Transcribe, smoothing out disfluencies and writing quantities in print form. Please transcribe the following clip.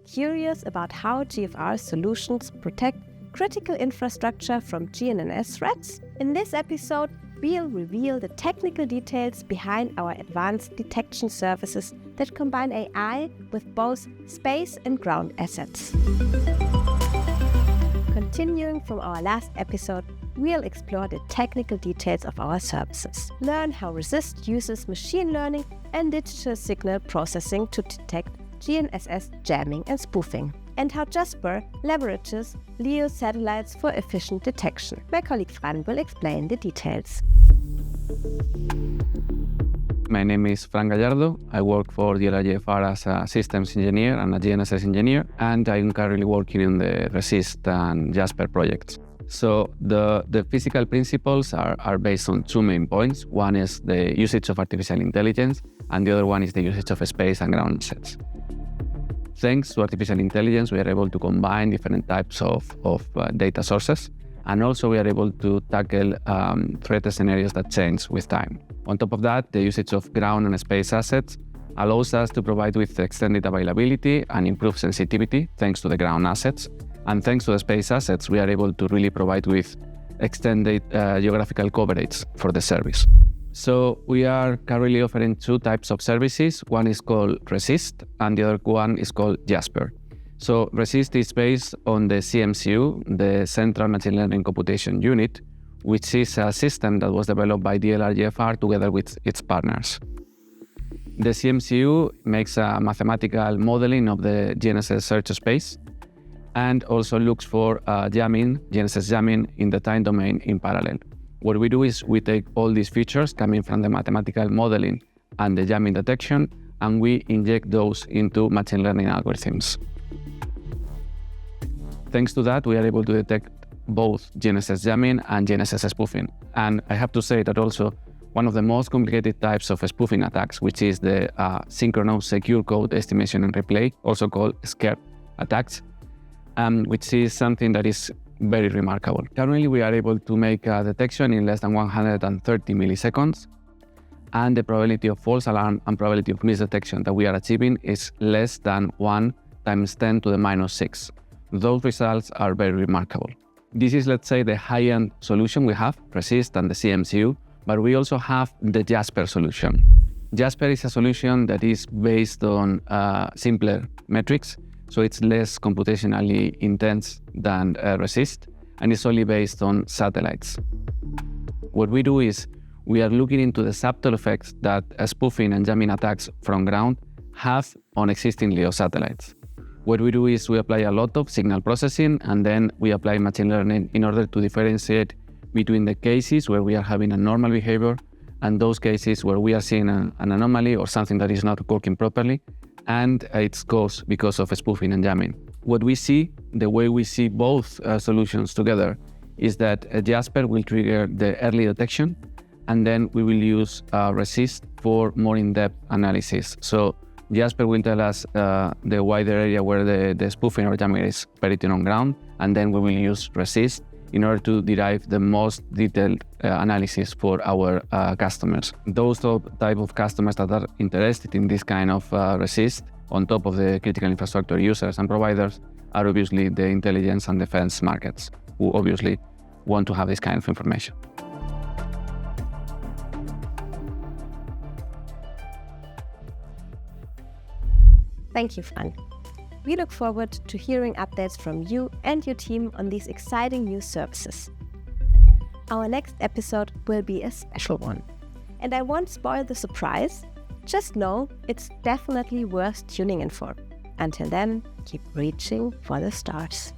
Curious about how GfR solutions protect critical infrastructure from GNSS threats? In this episode, we'll reveal the technical details behind our advanced detection services that combine AI with both space and ground assets. Continuing from our last episode, we'll explore the technical details of our services, learn how RESIST uses machine learning and digital signal processing to detect GNSS jamming and spoofing, and how JASP-R leverages LEO satellites for efficient detection. My colleague Fran will explain the details. My name is Fran Gallardo. I work for GfR as a systems engineer and a GNSS engineer, and I'm currently working in the RESIST and JASP-R projects. So the physical principles are based on two main points. One is the usage of artificial intelligence, and the other one is the usage of space and ground assets. Thanks to artificial intelligence, we are able to combine different types of data sources, and also we are able to tackle threat scenarios that change with time. On top of that, the usage of ground and space assets allows us to provide with extended availability and improved sensitivity thanks to the ground assets. And thanks to the space assets, we are able to really provide with extended geographical coverage for the service. So we are currently offering two types of services. One is called RESIST and the other one is called JASP-R. So RESIST is based on the CMCU, the Central Machine Learning Computation Unit, which is a system that was developed by DLR GfR together with its partners. The CMCU makes a mathematical modeling of the GNSS search space and also looks for GNSS jamming in the time domain in parallel. What we do is we take all these features coming from the mathematical modeling and the jamming detection, and we inject those into machine learning algorithms. Thanks to that, we are able to detect both GNSS jamming and GNSS spoofing. And I have to say that also one of the most complicated types of spoofing attacks, which is the synchronous secure code estimation and replay, also called SCARE attacks, which is something that is very remarkable. Currently, we are able to make a detection in less than 130 milliseconds, and the probability of false alarm and probability of misdetection that we are achieving is less than 1 × 10⁻⁶. Those results are very remarkable. This is, let's say, the high-end solution we have, RESIST and the CMCU, but we also have the JASP-R solution. JASP-R is a solution that is based on simpler metrics, so it's less computationally intense than RESIST, and it's only based on satellites. What we do is we are looking into the subtle effects that spoofing and jamming attacks from ground have on existing LEO satellites. What we do is we apply a lot of signal processing, and then we apply machine learning in order to differentiate between the cases where we are having a normal behavior and those cases where we are seeing an anomaly or something that is not working properly, and it's caused because of spoofing and jamming. What we see, the way we see both solutions together, is that JASP-R will trigger the early detection, and then we will use RESIST for more in-depth analysis. So JASP-R will tell us the wider area where the spoofing or jamming is operating on ground, and then we will use RESIST in order to derive the most detailed analysis for our customers. Those type of customers that are interested in this kind of RESIST, on top of the critical infrastructure users and providers, are obviously the intelligence and defense markets, who obviously want to have this kind of information. Thank you, Fran. We look forward to hearing updates from you and your team on these exciting new services. Our next episode will be a special one, and I won't spoil the surprise. Just know it's definitely worth tuning in for. Until then, keep reaching for the stars.